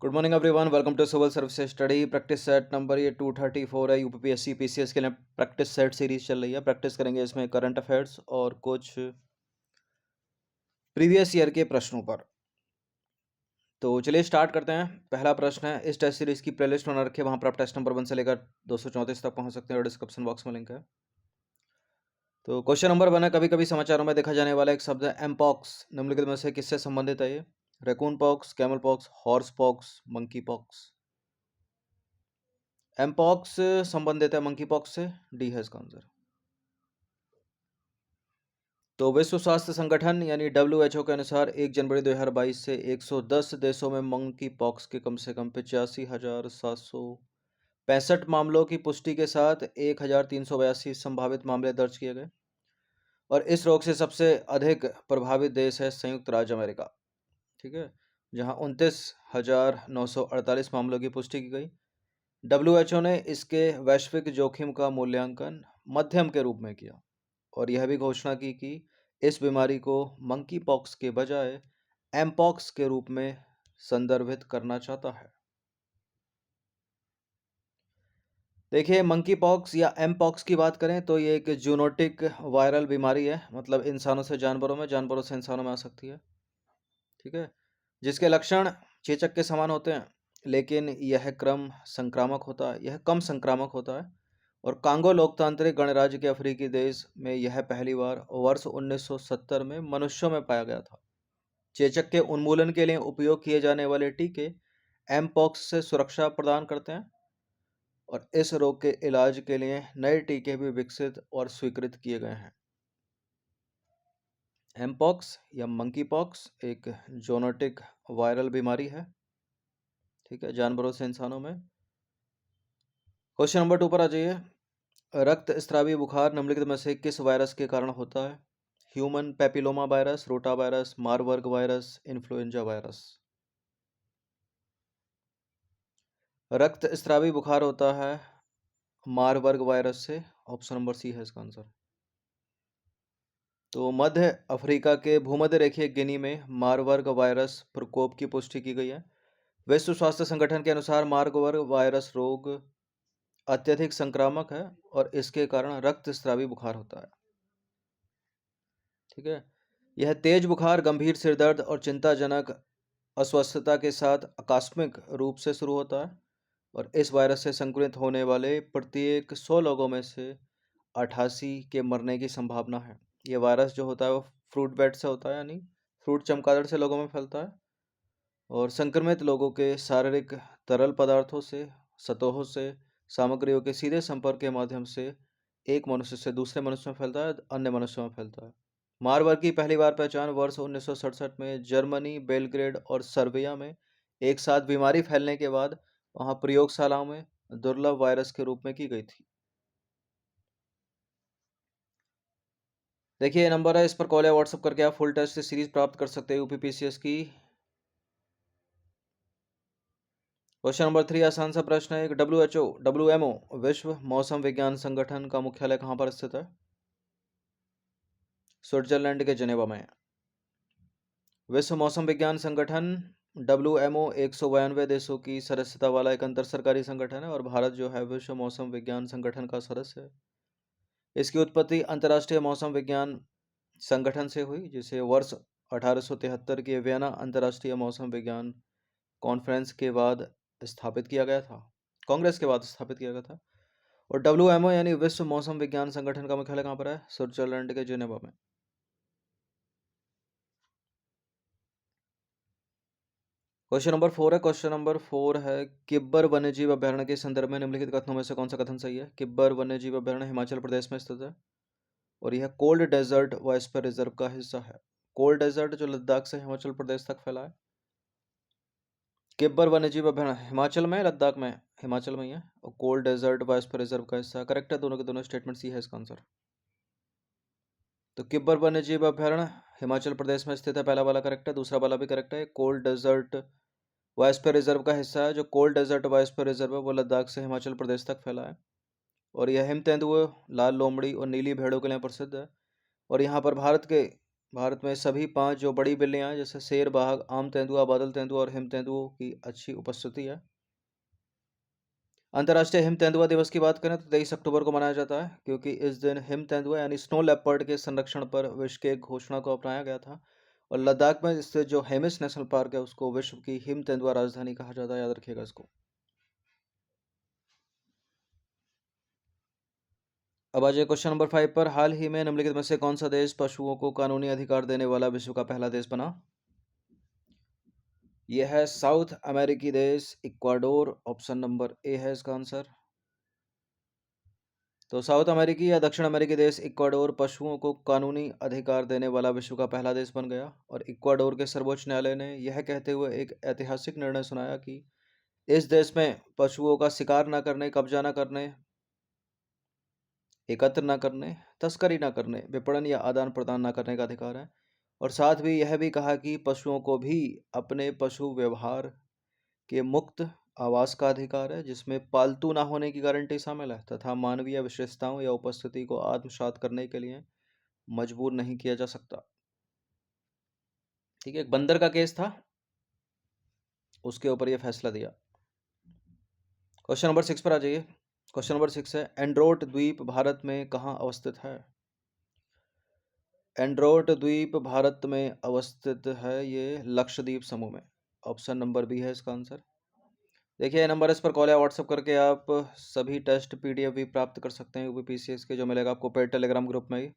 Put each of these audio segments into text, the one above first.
Good morning everyone, welcome to civil service study. Practice set number ये 234 है। UPPSC PCS के लिए practice set series चल रही है। प्रैक्टिस करेंगे इसमें करंट अफेयर्स और कुछ प्रीवियस ईयर के प्रश्नों पर। तो चलिए स्टार्ट करते हैं। पहला प्रश्न है, इस टेस्ट सीरीज की प्लेलिस्ट बना रखी है, वहां पर आप टेस्ट नंबर 1 से लेकर 234 तक पहुंच सकते हैं और डिस्क्रिप्शन बॉक्स में लिंक है। तो क्वेश्चन नंबर 1 है, कभी कभी समाचारों में देखा जाने वाला एक शब्द है एमपॉक्स। निम्नलिखित में से किससे संबंधित है ये? Raccoon pox, camel pox, horse pox, monkey pox. Mpox संबंधित है मंकी पॉक्स से, डी है इसका आंसर। तो विश्व स्वास्थ्य संगठन यानी WHO के अनुसार 1 जनवरी 2022 से 110 देशों में मंकी पॉक्स के कम से कम 85,765 मामलों की पुष्टि के साथ 1,382 संभावित मामले दर्ज किए गए। और इस रोग से सबसे अधिक प्रभावित देश है संयुक्त राज्य अमेरिका, ठीक है, जहां 29,948 मामलों की पुष्टि की गई। WHO ने इसके वैश्विक जोखिम का मूल्यांकन मध्यम के रूप में किया और यह भी घोषणा की कि इस बीमारी को मंकी पॉक्स के बजाय एमपॉक्स के रूप में संदर्भित करना चाहता है। देखिए, मंकी पॉक्स या एमपॉक्स की बात करें तो ये एक जूनोटिक वायरल बीमारी है, मतलब इंसानों से जानवरों में, जानवरों से इंसानों में आ सकती है, ठीक है, जिसके लक्षण चेचक के समान होते हैं, लेकिन यह कम संक्रामक होता है। और कांगो लोकतांत्रिक गणराज्य के अफ्रीकी देश में यह पहली बार वर्ष 1970 में मनुष्यों में पाया गया था। चेचक के उन्मूलन के लिए उपयोग किए जाने वाले टीके एमपॉक्स से सुरक्षा प्रदान करते हैं और इस रोग के इलाज के लिए नए टीके भी विकसित और स्वीकृत किए गए हैं। एमपॉक्स या मंकी पॉक्स एक जोनोटिक वायरल बीमारी है, ठीक है, जानवरों से इंसानों में। क्वेश्चन नंबर 2 पर आ जाइए। रक्त स्रावी बुखार निम्नलिखित में से किस वायरस के कारण होता है? Human papilloma virus, rota virus, Marburg virus, influenza virus. रक्त स्रावी बुखार होता है मारबर्ग वायरस से, ऑप्शन नंबर सी है इसका आंसर। तो मध्य अफ्रीका के भूमध्य रेखीय गिनी में मारबर्ग वायरस प्रकोप की पुष्टि की गई है। विश्व स्वास्थ्य संगठन के अनुसार मारबर्ग वायरस रोग अत्यधिक संक्रामक है और इसके कारण रक्त स्रावी बुखार होता है, ठीक है। यह तेज बुखार, गंभीर सिरदर्द और चिंताजनक अस्वस्थता के साथ आकस्मिक रूप से शुरू होता है और इस वायरस से संक्रमित होने वाले प्रत्येक 100 लोगों में से 88 के मरने की संभावना है। ये वायरस जो होता है वो फ्रूट बैट से होता है, यानी फ्रूट चमगादड़ से लोगों में फैलता है और संक्रमित लोगों के शारीरिक तरल पदार्थों से, सतहों से, सामग्रियों के सीधे संपर्क के माध्यम से एक मनुष्य से दूसरे मनुष्य में फैलता है, अन्य मनुष्यों में फैलता है। मारबर्ग की पहली बार पहचान वर्ष 1967 में जर्मनी, बेलग्रेड और सर्बिया में एक साथ बीमारी फैलने के बाद वहां प्रयोगशालाओं में दुर्लभ वायरस के रूप में की गई थी। देखिए, नंबर है, इस पर कॉल या व्हाट्सएप करके आप फुल टेस्ट सीरीज प्राप्त कर सकते हैं यूपीपीसीएस की। क्वेश्चन नंबर 3 आसान सा प्रश्न है। डब्ल्यूएमओ विश्व मौसम विज्ञान संगठन का मुख्यालय कहां पर स्थित है? स्विट्जरलैंड के जेनेवा में। विश्व मौसम विज्ञान संगठन WMO 192 देशों की सदस्यता वाला एक अंतर सरकारी संगठन है और भारत जो है विश्व मौसम विज्ञान संगठन का सदस्य है। इसकी उत्पत्ति अंतर्राष्ट्रीय मौसम विज्ञान संगठन से हुई, जिसे वर्ष 1873 के वियना अंतर्राष्ट्रीय मौसम विज्ञान कॉन्फ्रेंस के बाद स्थापित किया गया था, कांग्रेस के बाद स्थापित किया गया था। और WMO यानी विश्व मौसम विज्ञान संगठन का मुख्यालय कहाँ पर है? स्विट्जरलैंड के जेनेवा में। क्वेश्चन नंबर 4 है। क्वेश्चन नंबर 4 है, किब्बर वन्यजीव अभयारण्य के संदर्भ में निम्नलिखित कथनों में से कौन सा कथन सही है? किब्बर वन्यजीव अभयारण्य हिमाचल प्रदेश में स्थित है और यह कोल्ड डेजर्ट बायोस्फीयर रिजर्व का हिस्सा है। कोल्ड डेजर्ट जो लद्दाख से हिमाचल प्रदेश तक फैला है। किब्बर वन्यजीव अभयारण्य हिमाचल में, लद्दाख में, हिमाचल में ही है और कोल्ड डेजर्ट बायोस्फीयर रिजर्व का हिस्सा। करेक्ट है, दोनों के दोनों स्टेटमेंट सी है इसका आंसर। तो किब्बर वन्यजीव अभयारण्य हिमाचल प्रदेश में स्थित है, पहला वाला करेक्ट है, दूसरा वाला भी करेक्ट है। कोल्ड डेजर्ट बायोस्फीयर रिजर्व का हिस्सा है। जो कोल्ड डेजर्ट बायोस्फीयर रिजर्व है वो लद्दाख से हिमाचल प्रदेश तक फैला है और यह हिम तेंदुए, लाल लोमड़ी और नीली भेड़ों के लिए प्रसिद्ध है। और यहाँ पर भारत के भारत में सभी 5 जो बड़ी बिल्लियाँ हैं जैसे शेर, बाघ, आम तेंदुआ, बादल तेंदुआ और हिम तेंदुओं की अच्छी उपस्थिति है। अंतर्राष्ट्रीय हिम तेंदुआ दिवस की बात करें तो 23 अक्टूबर को मनाया जाता है, क्योंकि इस दिन हिम तेंदुआ यानी स्नो लेपर्ड के संरक्षण पर विश्व की एक घोषणा को अपनाया गया था। और लद्दाख में स्थित जो हेमिस नेशनल पार्क है उसको विश्व की हिम तेंदुआ राजधानी कहा जाता है, याद रखिएगा इसको। अब आ जाए क्वेश्चन नंबर 5 पर। हाल ही में निम्नलिखित में से कौन सा देश पशुओं को कानूनी अधिकार देने वाला विश्व का पहला देश बना? यह है साउथ अमेरिकी देश इक्वाडोर। ऑप्शन नंबर ए है इसका आंसर। तो साउथ अमेरिकी या दक्षिण अमेरिकी देश इक्वाडोर पशुओं को कानूनी अधिकार देने वाला विश्व का पहला देश बन गया। और इक्वाडोर के सर्वोच्च न्यायालय ने यह कहते हुए एक ऐतिहासिक निर्णय सुनाया कि इस देश में पशुओं का शिकार न करने, कब्जा न करने, एकत्र न करने, तस्करी न करने, विपणन या आदान प्रदान न करने का अधिकार है। और साथ भी यह भी कहा कि पशुओं को भी अपने पशु व्यवहार के मुक्त आवास का अधिकार है, जिसमें पालतू ना होने की गारंटी शामिल है तथा मानवीय विशेषताओं या उपस्थिति को आत्मसात करने के लिए मजबूर नहीं किया जा सकता। ठीक है, एक बंदर का केस था, उसके ऊपर यह फैसला दिया। क्वेश्चन नंबर 6 पर आ जाइए। क्वेश्चन नंबर 6 है, एंड्रोट द्वीप भारत में कहाँ अवस्थित है? एंड्रोट द्वीप भारत में अवस्थित है, ये लक्षद्वीप समूह में। ऑप्शन नंबर बी है इसका आंसर। देखिए नंबर इस पर कॉल या व्हाट्सएप करके आप सभी टेस्ट पीडीएफ भी प्राप्त कर सकते हैं यूपीपीसीएस के, जो मिलेगा आपको पेड टेलीग्राम ग्रुप में ही।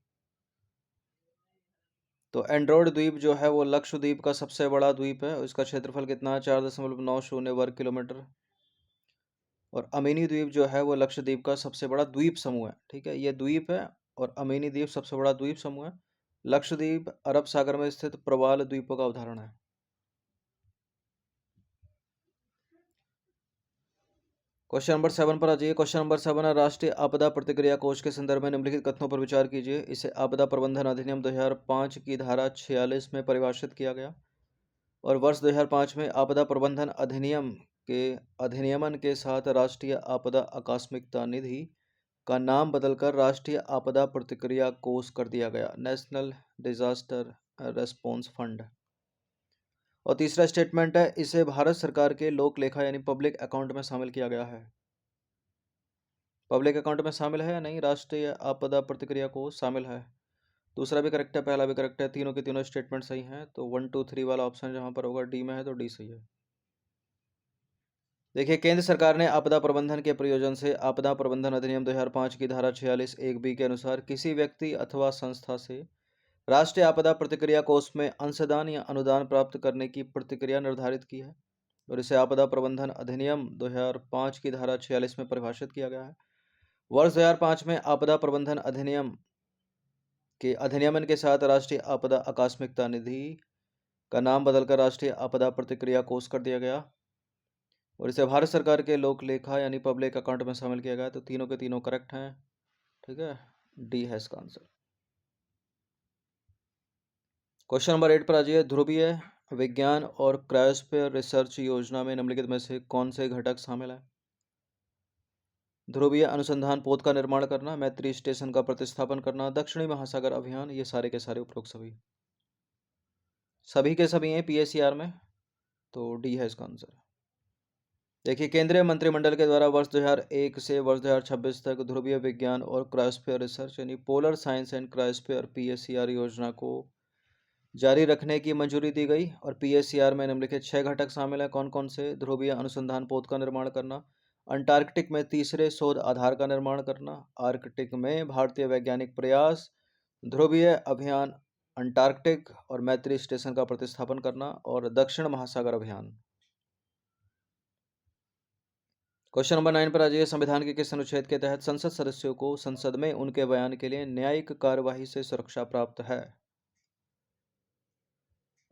तो एंड्रोइड द्वीप जो है वो लक्षद्वीप का सबसे बड़ा द्वीप है। इसका क्षेत्रफल कितना है? 4.90 वर्ग किलोमीटर। और अमीनी द्वीप जो है वो लक्षद्वीप का सबसे बड़ा द्वीप समूह है। ठीक है, ये द्वीप है और अमीनी द्वीप सबसे बड़ा द्वीप समूह है। लक्षद्वीप अरब सागर में स्थित प्रवाल द्वीपों का उदाहरण है। क्वेश्चन नंबर 7 पर आ जाइए। क्वेश्चन नंबर 7 है, राष्ट्रीय आपदा प्रतिक्रिया कोष के संदर्भ में निम्नलिखित कथनों पर विचार कीजिए। इसे आपदा प्रबंधन अधिनियम 2005 की धारा 46 में परिभाषित किया गया। और वर्ष 2005 में आपदा प्रबंधन अधिनियम के अधिनियमन के साथ राष्ट्रीय आपदा आकस्मिकता निधि का नाम बदलकर राष्ट्रीय आपदा प्रतिक्रिया कोष कर दिया गया, नेशनल डिजास्टर रेस्पॉन्स फंड। और तीसरा स्टेटमेंट है, इसे भारत सरकार के लोक लेखा यानी पब्लिक अकाउंट में शामिल किया गया है। पब्लिक अकाउंट में शामिल है या नहीं? राष्ट्रीय आपदा प्रतिक्रिया कोष शामिल है। दूसरा भी करेक्ट है, पहला भी करेक्ट है, तीनों के तीनों स्टेटमेंट सही हैं। तो 1 2 3 वाला ऑप्शन जहां पर होगा डी में है, तो डी सही है। देखिए, केंद्र सरकार ने आपदा प्रबंधन के प्रयोजन से आपदा प्रबंधन अधिनियम 2005 की धारा 46 एक बी के अनुसार किसी व्यक्ति अथवा संस्था से राष्ट्रीय आपदा प्रतिक्रिया कोष में अंशदान या अनुदान प्राप्त करने की प्रतिक्रिया निर्धारित की है। और इसे आपदा प्रबंधन अधिनियम 2005 की धारा 46 में परिभाषित किया गया है। वर्ष 2005 में आपदा प्रबंधन अधिनियम के अधिनियमन के साथ राष्ट्रीय आपदा आकस्मिकता निधि का नाम बदलकर राष्ट्रीय आपदा प्रतिक्रिया कोष कर दिया गया। और इसे भारत सरकार के लोक लेखा यानी पब्लिक अकाउंट में शामिल किया गया। तो तीनों के तीनों करेक्ट हैं। ठीक है, डी है इसका आंसर। क्वेश्चन नंबर 8 पर आ जाइए। ध्रुवीय विज्ञान और क्रायोस्फीयर रिसर्च योजना में निम्नलिखित में से कौन से घटक शामिल हैं? ध्रुवीय अनुसंधान पोत का निर्माण करना, मैत्री स्टेशन का प्रतिस्थापन करना, दक्षिणी महासागर अभियान, ये सारे के सारे उपरोक्त सभी के सभी हैं पीएससीआर में। तो डी है इसका आंसर। देखिए, केंद्रीय मंत्रिमंडल के द्वारा वर्ष 2001 से वर्ष 2026 तक ध्रुवीय विज्ञान और क्रायोस्फीयर रिसर्च यानी पोलर साइंस एंड क्रायोस्फीयर पीएससीआर योजना को जारी रखने की मंजूरी दी गई। और पीएससीआर में निम्नलिखित 6 घटक शामिल हैं। कौन कौन से? ध्रुवीय अनुसंधान पोत का निर्माण करना, अंटार्कटिक में तीसरे शोध आधार का निर्माण करना, आर्कटिक में भारतीय वैज्ञानिक प्रयास, ध्रुवीय अभियान अंटार्कटिक और मैत्री स्टेशन का प्रतिस्थापन करना, और दक्षिण महासागर अभियान। क्वेश्चन नंबर 9 पर आ जाइए। संविधान के किस अनुच्छेद के तहत संसद सदस्यों को संसद में उनके बयान के लिए न्यायिक कार्यवाही से सुरक्षा प्राप्त है?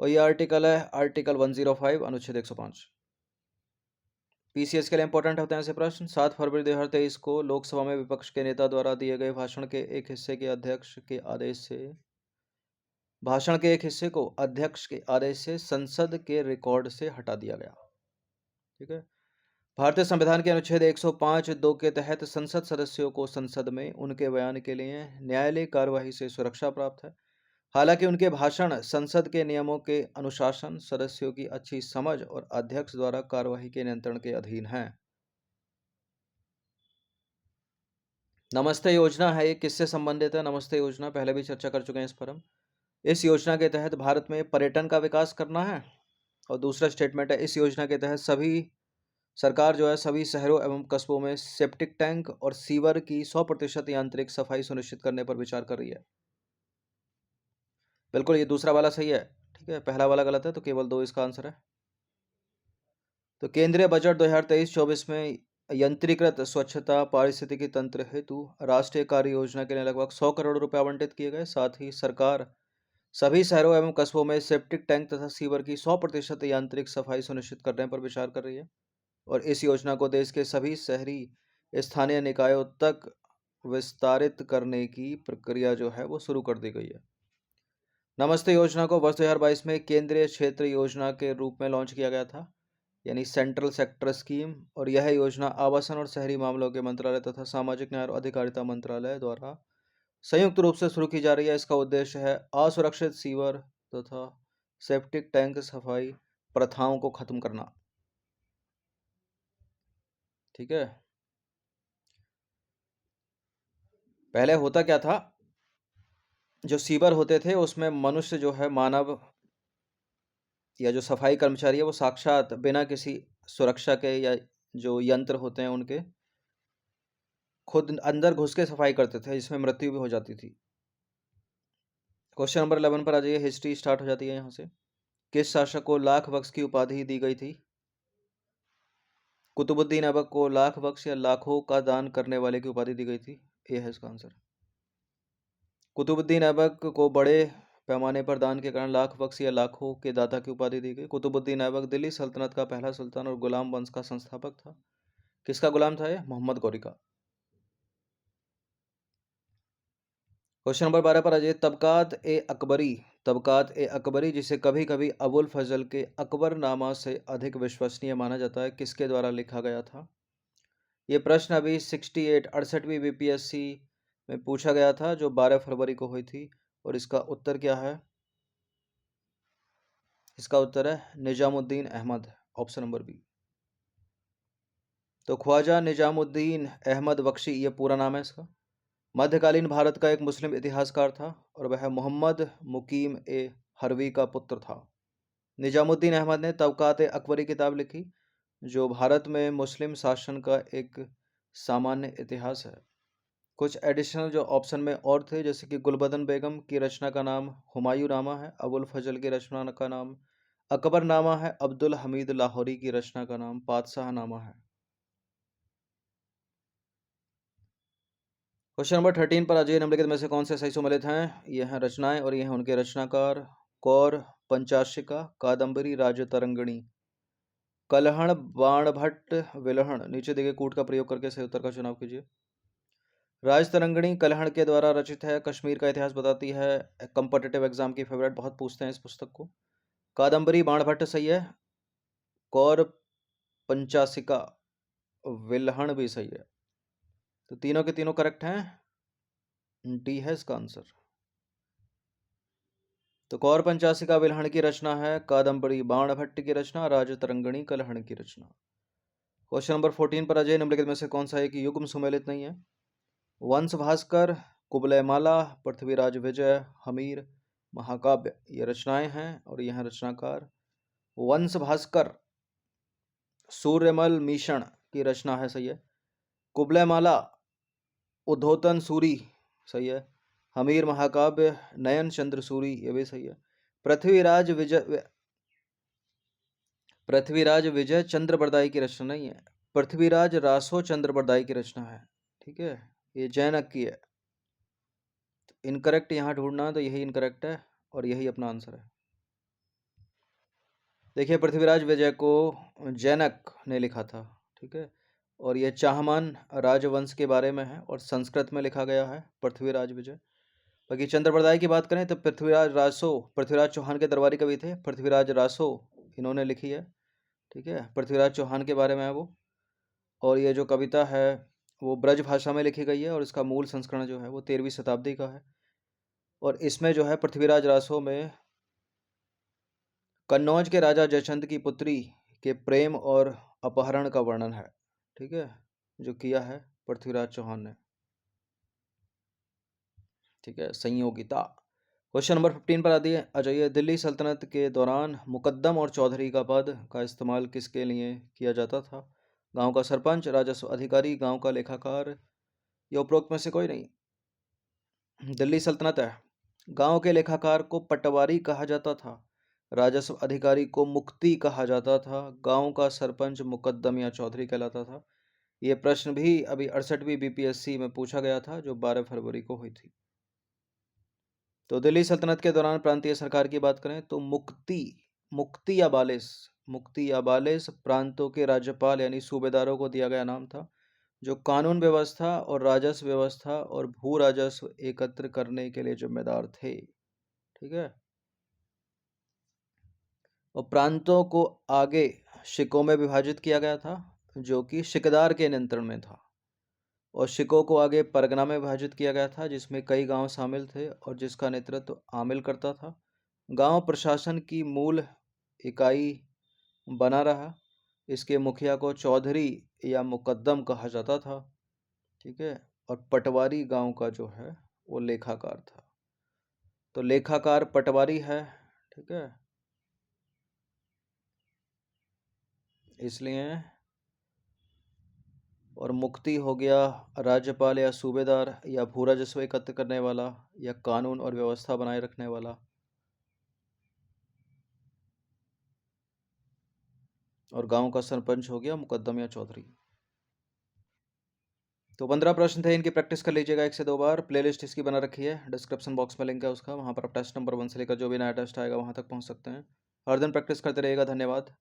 और ये आर्टिकल है आर्टिकल 105 अनुच्छेद 105। पीसीएस के लिए इंपॉर्टेंट होते हैं ऐसे प्रश्न। 7 फरवरी 2023 को लोकसभा में विपक्ष के नेता द्वारा दिए गए भाषण के एक हिस्से के अध्यक्ष के आदेश से संसद के रिकॉर्ड से हटा दिया गया। ठीक है, भारतीय संविधान के अनुच्छेद 105(2) के तहत संसद सदस्यों को संसद में उनके बयान के लिए न्यायालयिक कार्यवाही से सुरक्षा प्राप्त है। हालांकि उनके भाषण संसद के नियमों के अनुशासन, सदस्यों की अच्छी समझ और अध्यक्ष द्वारा कार्यवाही के नियंत्रण के अधीन हैं। नमस्ते योजना है, ये किससे संबंधित है? नमस्ते योजना पहले भी चर्चा कर चुके हैं इस पर हम। इस योजना के तहत भारत में पर्यटन का विकास करना है। और दूसरा स्टेटमेंट है, इस योजना के तहत सरकार जो है सभी शहरों एवं कस्बों में सेप्टिक टैंक और सीवर की 100% यांत्रिक सफाई सुनिश्चित करने पर विचार कर रही है। बिल्कुल, ये दूसरा वाला सही है। ठीक है, पहला वाला गलत है, तो केवल 2 इसका आंसर है। तो केंद्रीय बजट 2023-24 में यंत्रीकृत स्वच्छता पारिस्थितिकी तंत्र हेतु राष्ट्रीय कार्य योजना के लिए लगभग 100 करोड़ रुपए आवंटित किए गए। साथ ही सरकार सभी शहरों एवं कस्बों में सेप्टिक टैंक तथा सीवर की 100% यांत्रिक सफाई सुनिश्चित करने पर विचार कर रही है। और इस योजना को देश के सभी शहरी स्थानीय निकायों तक विस्तारित करने की प्रक्रिया जो है वो शुरू कर दी गई है। नमस्ते योजना को वर्ष 2022 में केंद्रीय क्षेत्र योजना के रूप में लॉन्च किया गया था, यानी सेंट्रल सेक्टर स्कीम। और यह योजना आवासन और शहरी मामलों के मंत्रालय तथा सामाजिक न्याय और अधिकारिता मंत्रालय द्वारा संयुक्त रूप से शुरू की जा रही है। इसका उद्देश्य है असुरक्षित सीवर तथा सेप्टिक टैंक सफाई प्रथाओं को खत्म करना। ठीक है, पहले होता क्या था, जो सीवर होते थे उसमें मनुष्य जो है मानव या जो सफाई कर्मचारी है वो साक्षात बिना किसी सुरक्षा के या जो यंत्र होते हैं उनके खुद अंदर घुस के सफाई करते थे, जिसमें मृत्यु भी हो जाती थी। क्वेश्चन नंबर 11 पर आ जाइए, हिस्ट्री स्टार्ट हो जाती है यहाँ से। किस शासक को लाख बख्श की उपाधि दी गई थी? कुतुबुद्दीन ऐबक को लाख बख्श या लाखों का दान करने वाले की उपाधि दी गई थी? ये है इसका आंसर। कुतुबुद्दीन ऐबक को बड़े पैमाने पर दान के कारण लाख बख्श या लाखों के दाता की उपाधि दी गई। कुतुबुद्दीन ऐबक दिल्ली सल्तनत का पहला सुल्तान और गुलाम वंश का संस्थापक था। किसका गुलाम था ये? मोहम्मद गौरी का। क्वेश्चन नंबर 12 पर आ जाइए, तबकात ए अकबरी जिसे कभी कभी अबुल फजल के अकबरनामा से अधिक विश्वसनीय माना जाता है, किसके द्वारा लिखा गया था? ये प्रश्न अभी 68वीं बीपीएससी में पूछा गया था, जो 12 फरवरी को हुई थी। और इसका उत्तर क्या है? इसका उत्तर है Nizamuddin Ahmad, option number B. तो ख्वाजा निजामुद्दीन अहमद बख्शी, ये पूरा नाम है इसका, मध्यकालीन भारत का एक मुस्लिम इतिहासकार था और वह मोहम्मद मुकीम ए हरवी का पुत्र था। निजामुद्दीन अहमद ने तबकात ए अकबरी किताब लिखी, जो भारत में मुस्लिम शासन का एक सामान्य इतिहास है। कुछ एडिशनल जो ऑप्शन में और थे, जैसे कि गुलबदन बेगम की रचना का नाम हुमायूं नामा है, अबुल फजल की रचना का नाम अकबर नामा है, अब्दुल हमीद लाहौरी की रचना का नाम पातशाह नामा है। क्वेश्चन नंबर 13 पर आ जाइए, निम्नलिखित में से कौन से सही सम्मिलित हैं? ये हैं रचनाएं और ये हैं उनके रचनाकार। कौर पंचाशिका, कादम्बरी, राजतरंगिणी, कलहण, बाणभट्ट, विलहण। नीचे दिए गए कूट का प्रयोग करके सही उत्तर का चुनाव कीजिए। राजतरंगिणी कलहण के द्वारा रचित है, कश्मीर का इतिहास बताती है, कंपटीटिव एग्जाम की फेवरेट, बहुत पूछते हैं इस पुस्तक को। कादम्बरी बाणभट्ट सही है, कौर पंचासिका विलहण भी सही है। तो तीनों के तीनों करेक्ट हैं, डी है इसका आंसर। तो कौर पंचासिका विलहण की रचना है, कादम्बरी बाणभट्ट की रचना, राजतरंगिणी कलहण की रचना। क्वेश्चन नंबर 14 पर आ जाइए, निम्नलिखित में से कौन सा एक युग्म सुमेलित नहीं है? वंश भास्कर, कुबलयमाला, पृथ्वीराज विजय, हमीर, महाकाव्य, ये रचनाएं हैं और यह रचनाकार। वंश भास्कर सूर्यमल मीशण की रचना है, सही है। कुबलयमाला उद्धोतन सूरी, सही है। हमीर महाकाव्य नयन चंद्र सूरी, ये भी सही है। पृथ्वीराज विजय चंद्र बरदाई की रचना नहीं है, पृथ्वीराज रासो चंद्र बरदाई की रचना है। ठीक है, ये जैनक की है। इनकरेक्ट यहाँ ढूंढना, तो यही इनकरेक्ट है और यही अपना आंसर है। देखिए, पृथ्वीराज विजय को जैनक ने लिखा था। ठीक है, और यह चाहमान राजवंश के बारे में है और संस्कृत में लिखा गया है पृथ्वीराज विजय। बाकी चंद्र बरदाई की बात करें तो पृथ्वीराज चौहान के दरबारी कवि थे, पृथ्वीराज रासो, इन्होंने लिखी है। ठीक है, पृथ्वीराज चौहान के बारे में है वो। और ये जो कविता है वो ब्रज भाषा में लिखी गई है और इसका मूल संस्करण जो है वो 13वीं शताब्दी का है। और इसमें जो है पृथ्वीराज रासो में कन्नौज के राजा जयचंद की पुत्री के प्रेम और अपहरण का वर्णन है। ठीक है, जो किया है पृथ्वीराज चौहान ने। ठीक है, संयोगिता। क्वेश्चन नंबर 15 पर आ जाइए। दिल्ली सल्तनत के दौरान मुकद्दम और चौधरी का पद का इस्तेमाल किसके लिए किया जाता था? गांव का सरपंच, राजस्व अधिकारी, गांव का लेखाकार, या उपरोक्त में से कोई नहीं। दिल्ली सल्तनत है, गांव के लेखाकार को पटवारी कहा जाता था, राजस्व अधिकारी को मुक्ति कहा जाता था, गांव का सरपंच मुकद्दम या चौधरी कहलाता था। ये प्रश्न भी अभी 68वीं बीपीएससी में पूछा गया था, जो 12 फरवरी को हुई थी। तो दिल्ली सल्तनत के दौरान प्रांतीय सरकार की बात करें तो मुक्ति या बालिस प्रांतों के राज्यपाल यानी सूबेदारों को दिया गया नाम था, जो कानून व्यवस्था और राजस्व व्यवस्था और भू राजस्व एकत्र करने के लिए जिम्मेदार थे। ठीक है, और प्रांतों को आगे शिकों में विभाजित किया गया था, जो कि शिकदार के नियंत्रण में था, और शिकों को आगे परगना में विभाजित किया गया था, जिसमें कई गांव शामिल थे और जिसका नेतृत्व आमिल करता था। गांव प्रशासन की मूल इकाई बना रहा। इसके मुखिया को चौधरी या मुकद्दम कहा जाता था। ठीक है, और पटवारी गांव का जो है वो लेखाकार था। तो लेखाकार पटवारी है। ठीक है, इसलिए। और मुक्ति हो गया राज्यपाल या सूबेदार या भू राजस्व एकत्र करने वाला या कानून और व्यवस्था बनाए रखने वाला। और गांव का सरपंच हो गया मुकद्दम या चौधरी। तो 15 प्रश्न थे, इनकी प्रैक्टिस कर लीजिएगा 1 से 2 बार। प्लेलिस्ट इसकी बना रखी है, डिस्क्रिप्शन बॉक्स में लिंक है उसका, वहाँ पर आप टेस्ट नंबर 1 से लेकर जो भी नया टेस्ट आएगा वहाँ तक पहुँच सकते हैं। हर दिन प्रैक्टिस करते रहिएगा। धन्यवाद।